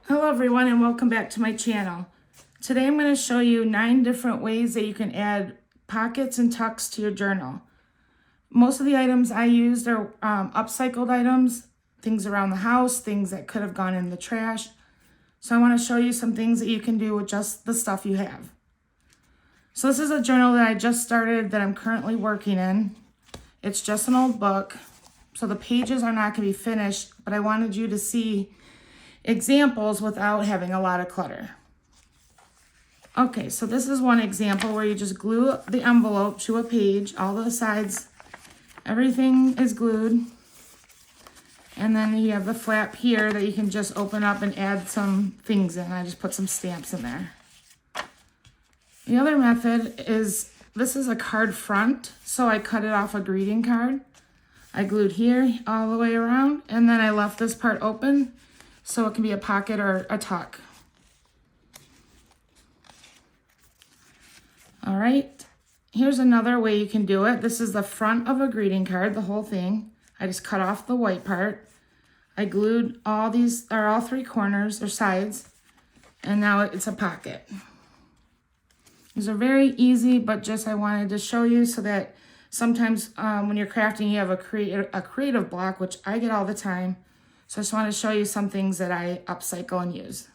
Hello everyone and welcome back to my channel. Today I'm going to show you 9 different ways that you can add pockets and tucks to your journal. Most of the items I used are upcycled items, things around the house, things that could have gone in the trash. So I want to show you some things that you can do with just the stuff you have. So this is a journal that I just started that I'm currently working in. It's just an old book, so the pages are not going to be finished, but I wanted you to see examples without having a lot of clutter. Okay, so this is one example where you just glue the envelope to a page, all the sides, everything is glued. And then you have the flap here that you can just open up and add some things in. I just put some stamps in there. The other method is, this is a card front, so I cut it off a greeting card. I glued here all the way around, and then I left this part open so it can be a pocket or a tuck. All right, here's another way you can do it. This is the front of a greeting card, the whole thing. I just cut off the white part. I glued all 3 corners or sides, and now it's a pocket. These are very easy, but just I wanted to show you so that sometimes when you're crafting, you have a creative block, which I get all the time. So I just want to show you some things that I upcycle and use.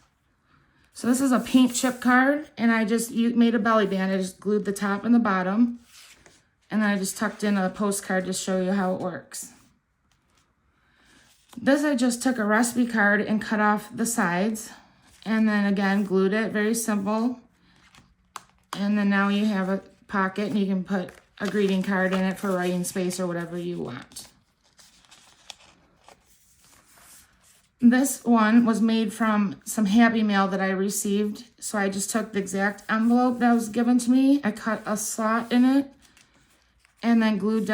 So this is a paint chip card, and I just made a belly band. I just glued the top and the bottom, and then I just tucked in a postcard to show you how it works. This I just took a recipe card and cut off the sides, and then again glued it, very simple. And then now you have a pocket, and you can put a greeting card in it for writing space or whatever you want. This one was made from some Happy Mail that I received. So I just took the exact envelope that was given to me. I cut a slot in it and then glued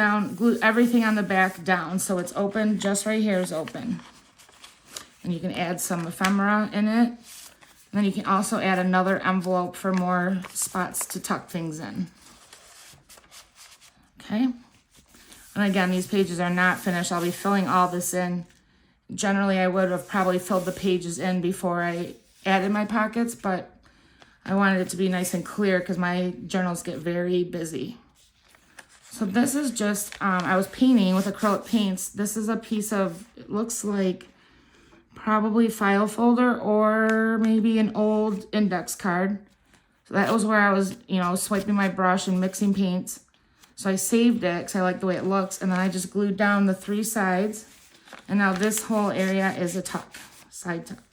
everything on the back down. So it's open, just right here is open. And you can add some ephemera in it. And then you can also add another envelope for more spots to tuck things in. Okay. And again, these pages are not finished. I'll be filling all this in. Generally, I would have probably filled the pages in before I added my pockets, but I wanted it to be nice and clear because my journals get very busy. So this is just, I was painting with acrylic paints. This is a piece of, it looks like probably file folder or maybe an old index card. So that was where I was, swiping my brush and mixing paints. So I saved it because I like the way it looks, and then I just glued down the 3 sides. And now this whole area is a tuck, side tuck.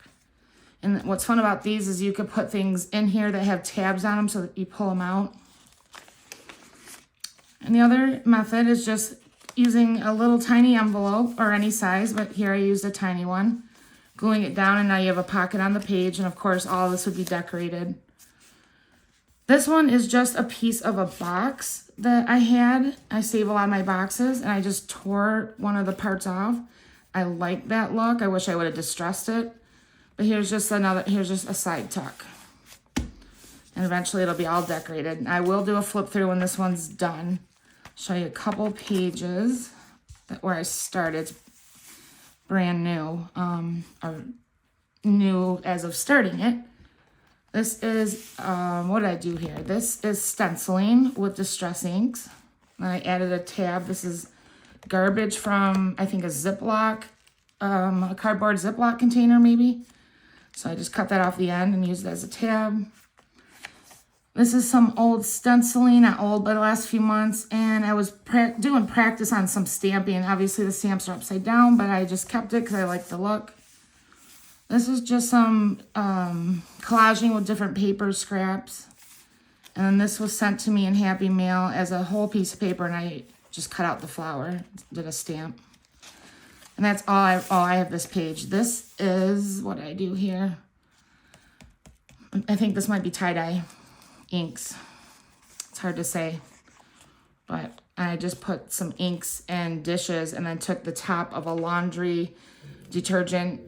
And what's fun about these is you could put things in here that have tabs on them so that you pull them out. And the other method is just using a little tiny envelope or any size, but here I used a tiny one, gluing it down, and now you have a pocket on the page. And of course, all of this would be decorated. This one is just a piece of a box that I had. I save a lot of my boxes, and I just tore one of the parts off. I like that look. I wish I would have distressed it. But here's just a side tuck. And eventually it'll be all decorated. I will do a flip through when this one's done. Show you a couple pages where I started. It's brand new. Or new as of starting it. This is, what did I do here? This is stenciling with distress inks. And I added a tab. This is garbage from, I think, a Ziploc, a cardboard Ziploc container maybe. So I just cut that off the end and used it as a tab. This is some old stenciling, not old, but the last few months. And I was doing practice on some stamping. Obviously the stamps are upside down, but I just kept it because I like the look. This is just some collaging with different paper scraps. And then this was sent to me in Happy Mail as a whole piece of paper, and I just cut out the flower, did a stamp. And that's all I have this page. This is what I do here. I think this might be tie-dye inks. It's hard to say. But I just put some inks and dishes and then took the top of a laundry detergent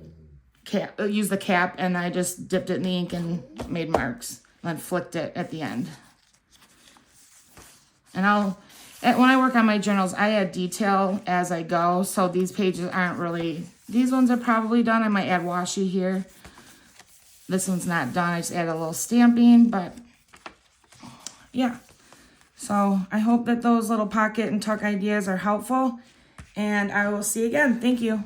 cap, used the cap, and I just dipped it in the ink and made marks. And then flicked it at the end. And when I work on my journals, I add detail as I go. So these pages aren't really, these ones are probably done. I might add washi here. This one's not done. I just added a little stamping, but yeah. So I hope that those little pocket and tuck ideas are helpful, and I will see you again. Thank you.